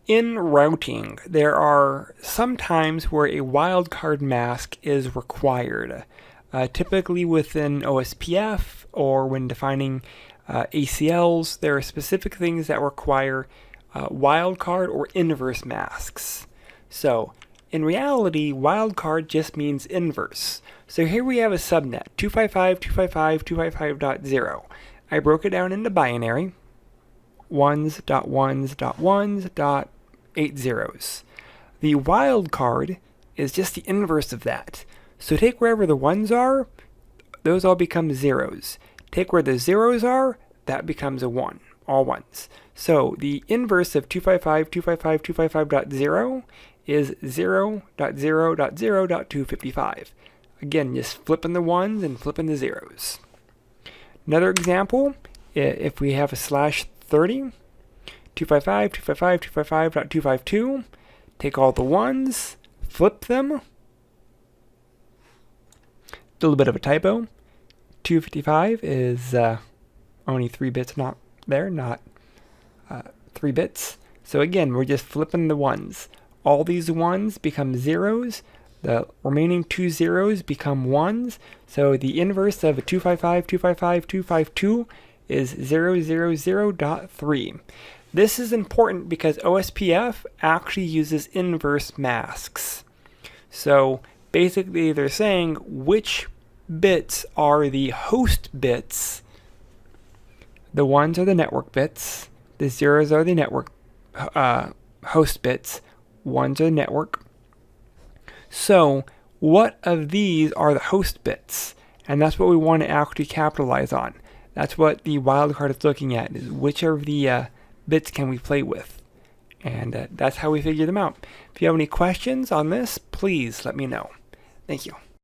In routing, there are some times where a wildcard mask is required. Typically within OSPF or when defining ACLs, there are specific things that require wildcard or inverse masks. So in reality, wildcard just means inverse. So here we have a subnet, 255.255.255.0. I broke it down into binary, 1s.1s.1s.8 zeros. The wildcard is just the inverse of that. So take wherever the 1s are, those all become zeros. Take where the zeros are, that becomes a 1, all 1s. So the inverse of 255.255.255.0 is 0.0.0.255. Again, just flipping the 1s and flipping the zeros. Another example, if we have a /30, 255.255.255.252, take all the 1s, flip them. A little bit of a typo. 255 is only 3 bits not there, not 3 bits. So again, we're just flipping the 1s. All these 1s become zeros. The remaining 2 zeros become 1s. So the inverse of a 255.255.252 is 0.0.0.3. This is important because OSPF actually uses inverse masks. So basically they're saying which bits are the host bits. The 1s are the network bits. The zeros are the network host bits. 1s are network. So what of these are the host bits? And that's what we want to actually capitalize on. That's what the wildcard is looking at, is which of the bits can we play with. And that's how we figure them out. If you have any questions on this, please let me know. Thank you.